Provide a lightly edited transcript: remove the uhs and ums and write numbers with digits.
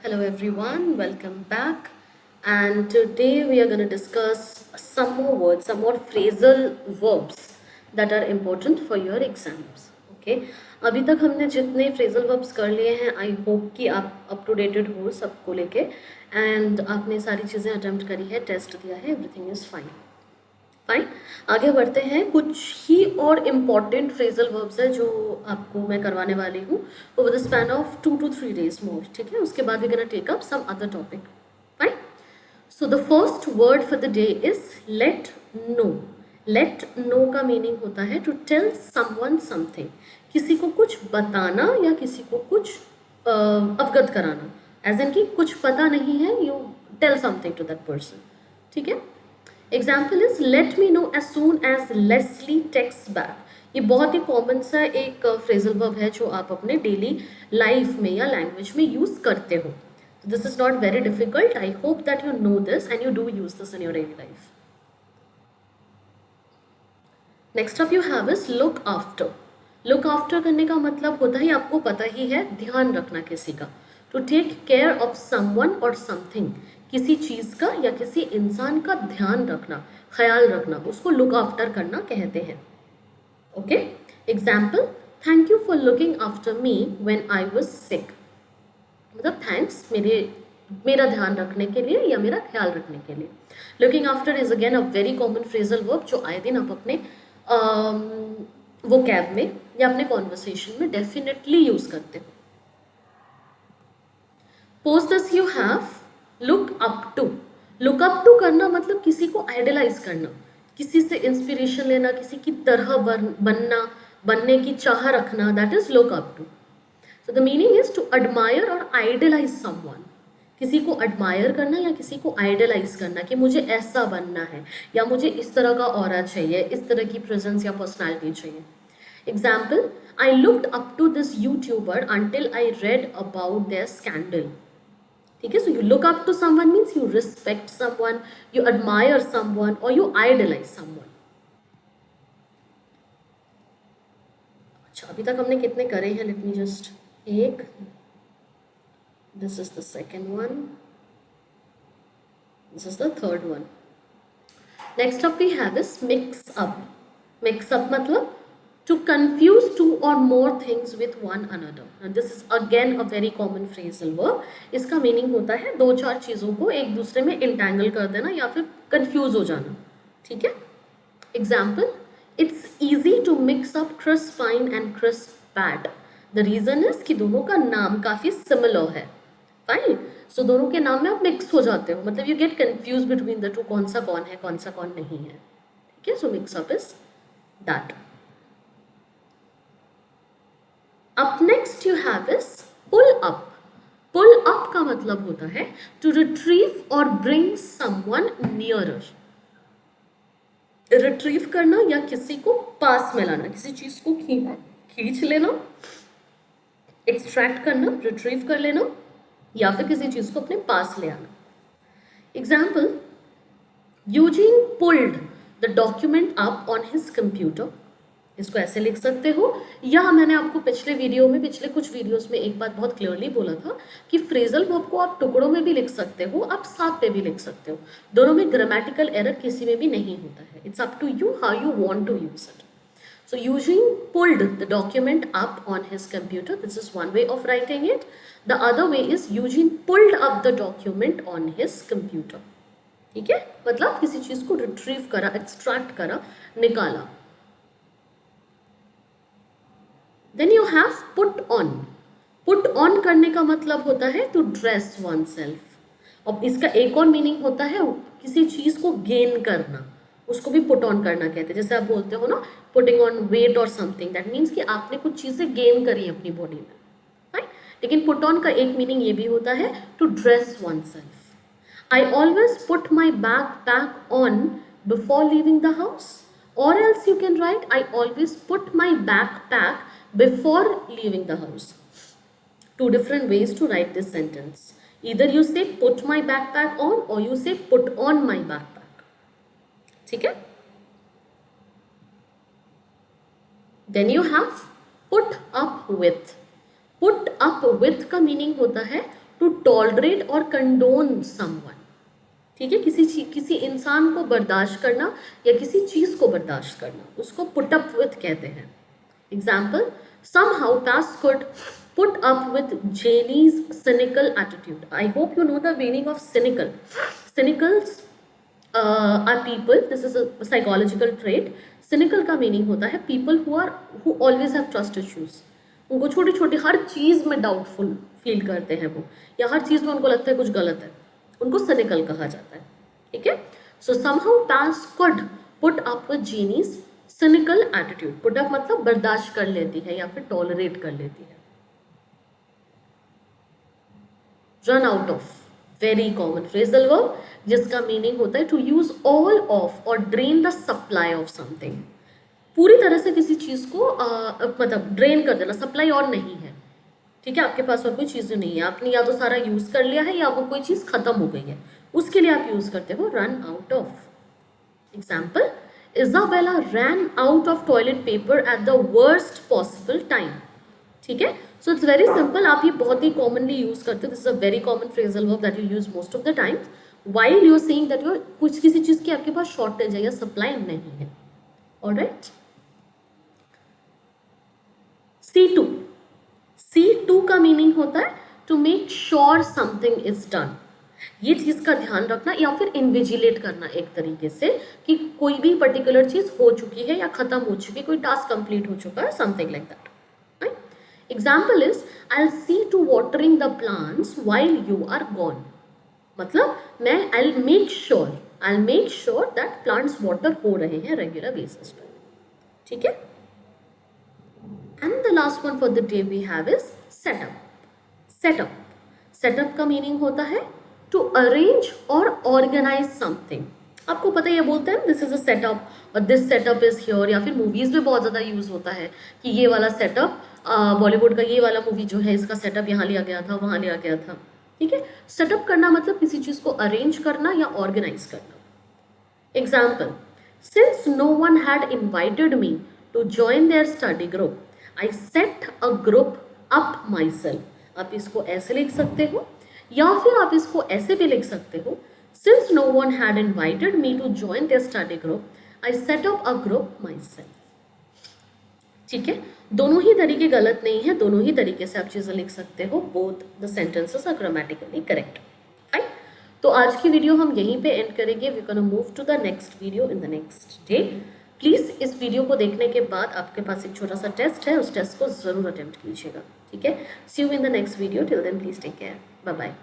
Hello everyone, welcome back. And today we are going to discuss some more words, some more phrasal verbs that are important for your exams. Okay, अभी तक हमने जितने phrasal verbs कर लिए हैं, I hope कि आप up to dated हो सबको लेके and आपने सारी चीज़ें attempt करी है, test दिया है, everything is fine. फाइन, आगे बढ़ते हैं। कुछ ही और इम्पॉर्टेंट फ्रेजल वर्ब्स है जो आपको मैं करवाने वाली हूँ over the span of 2 to 3 days more, ठीक है। उसके बाद we gonna take up some other topic. Fine, so the first word for the day is let know. Let know का मीनिंग होता है टू टेल समवन समथिंग, किसी को कुछ बताना या किसी को कुछ अवगत कराना, एज इन कि कुछ पता नहीं है, you tell something to that person, ठीक है। Example is let me know as soon as Leslie text back. ये बहुत ही कॉमन सा एक फ्रेजल वर्ब है जो आप अपने डेली लाइफ में या लैंग्वेज में यूज करते हो। This is not very difficult, I hope that you know this and you do use this in your daily life. Next up you have is look after. Look after करने का मतलब होता है, आपको पता ही है, ध्यान रखना किसी का। To take care of someone और समथिंग, किसी चीज़ का या किसी इंसान का ध्यान रखना, ख्याल रखना, उसको लुक आफ्टर करना कहते हैं। Okay, example, thank you for looking after me when I was sick. मतलब थैंक्स मेरा ध्यान रखने के लिए या मेरा ख्याल रखने के लिए। Looking after is again a very common phrasal verb जो आए दिन आप अपने वो कैब में या अपने कॉन्वर्सेशन में डेफिनेटली यूज करते हो। Post this you have look up to. Look up to करना मतलब किसी को आइडलाइज करना, किसी से इंस्पिरेशन लेना, किसी की तरह बनने की चाह रखना, that is look up to. So the meaning is to admire और आइडलाइज समवन। किसी को एडमायर करना या किसी को आइडलाइज करना कि मुझे ऐसा बनना है या मुझे इस तरह का ऑरा चाहिए, इस तरह की प्रेजेंस या पर्सनैलिटी चाहिए। Example, I looked up to this YouTuber until I read about their scandal. ठीक है, so you look up to someone means you respect someone, you admire someone और यू आइडलाइज समवन। अच्छा, अभी तक हमने कितने करे हैं, लेट मी जस्ट एक, this is the second one, this is the third one. Next up we have is mix up. Mix up मतलब to confuse two or more things with one another. And this is again a very common phrasal verb. इसका meaning होता है दो चार चीज़ों को एक दूसरे में इंटैंगल कर देना या फिर कंफ्यूज हो जाना, ठीक है। Example, it's easy to mix up Chris Pine and Chris Pratt. The reason is कि दोनों का नाम काफ़ी सिमिलर है। फाइन, सो दोनों के नाम में आप मिक्स हो जाते हो, मतलब you get confuse between the two, कौन सा कौन है कौन सा कौन नहीं है, ठीक है। So mix up is that. Up next you have is pull up. Pull up का मतलब होता है टू रिट्रीव और ब्रिंग समवन नियरर। रिट्रीव करना या किसी को पास में लाना, किसी चीज को खींच लेना, एक्सट्रैक्ट करना, रिट्रीव कर लेना या फिर किसी चीज को अपने पास ले आना। Example, Eugene pulled the document up on his computer. इसको ऐसे लिख सकते हो, या मैंने आपको पिछले कुछ वीडियोस में एक बात बहुत क्लियरली बोला था कि फ्रेजल वर्ब को आप टुकड़ों में भी लिख सकते हो, आप साथ पे भी लिख सकते हो, दोनों में ग्रामेटिकल एरर किसी में भी नहीं होता है। It's up to you how you want to use it. So Eugene pulled the document up on his computer. This is one way of writing it. The other way is Eugene pulled up the document on his computer. ठीक है, मतलब किसी चीज को retrieve करा, extract करा, निकाला। Then you have put on. Put on करने का मतलब होता है to dress oneself. और इसका एक और मीनिंग होता है किसी चीज को गेन करना, उसको भी पुट ऑन करना कहते हैं। जैसे आप बोलते हो ना, पुटिंग ऑन वेट और समथिंग, दैट मीन्स कि आपने कुछ चीज़ें गेन करी अपनी बॉडी में, राइट। लेकिन पुट ऑन का एक मीनिंग ये भी होता है to dress oneself. I always put my backpack on before leaving the house, और else you can write I always put my backpack before leaving the house. Two different ways to write this sentence. Either you say put my backpack on or you say put on my backpack. ठीक है। Then you have put up with. Put up with का meaning होता है to tolerate और condone someone, ठीक है, किसी इंसान को बर्दाश्त करना या किसी चीज को बर्दाश्त करना, उसको पुट अप विथ कहते हैं. Example, somehow Pass could put up with Janie's cynical attitude. I hope you know the meaning of cynical. Cynicals are people. This is a psychological trait. Cynical का meaning होता है people who always have trust issues. उनको छोटी छोटी हर चीज में doubtful feel करते हैं वो, या हर चीज में उनको लगता है कुछ गलत है, उनको cynical कहा जाता है. ठीक है. So somehow Pass could put up with Janie's cynical attitude. Put up मतलब बर्दाश्त कर लेती है या फिर टॉलरेट कर लेती है. Run out of, very common phrasal verb जिसका मीनिंग होता है to use all of और drain the supply of something. पूरी तरह से किसी चीज को मतलब ड्रेन कर देना, सप्लाई और नहीं है. ठीक है, आपके पास और कोई चीज नहीं है, आपने या तो सारा यूज कर लिया है या वो कोई चीज खत्म हो गई है, उसके लिए आप यूज करते हो run out of. Example, Isabella ran out of toilet paper at the worst possible time. ठीक है, so it's very simple. आप ये बहुत ही commonly use करते हो. This is a very common phrasal verb that you use most of the time while you are saying that you कुछ किसी चीज की आपके पास shortage है या supply नहीं है. Alright. C2. C2 का meaning होता है to make sure something is done. ये चीज का ध्यान रखना या फिर इन्विजिलेट करना एक तरीके से कि कोई भी पर्टिकुलर चीज हो चुकी है या खत्म हो चुकी है, कोई टास्क कंप्लीट हो चुका है, something like that. Example is I will see to watering the plants while you are gone. मतलब मैं I will make sure that plants water हो रहे हैं रेगुलर बेसिस पर. ठीक है. And the last one for the day we have is setup. Setup setup का meaning होता है टू अरेंज और ऑर्गेनाइज समथिंग. आपको पता है, ये बोलते हैं दिस इज अ सेटअप और दिस सेटअप इज हियर, या फिर मूवीज में बहुत ज़्यादा यूज होता है कि ये वाला सेटअप, बॉलीवुड का ये वाला मूवी जो है इसका सेटअप यहाँ लिया गया था, वहाँ लिया गया था. ठीक है, सेटअप करना मतलब किसी चीज़ को अरेंज करना या ऑर्गेनाइज करना. Example, since no one had invited me to join their study group I set a group up myself. आप इसको ऐसे लिख सकते हो या फिर आप इसको ऐसे भी लिख सकते हो, since no one had invited me to join their study group I set up a group myself. ठीक है, दोनों ही तरीके गलत नहीं है, दोनों ही तरीके से आप चीज़ें लिख सकते हो. Both the sentences are grammatically correct. Right. तो आज की वीडियो हम यहीं पे एंड करेंगे. We can move to the next video in the next day. Please इस वीडियो को देखने के बाद आपके पास एक छोटा सा टेस्ट है, उस टेस्ट को ज़रूर अटेम्प्ट कीजिएगा. ठीक है. See you in the next video. Till then please take care. Bye bye.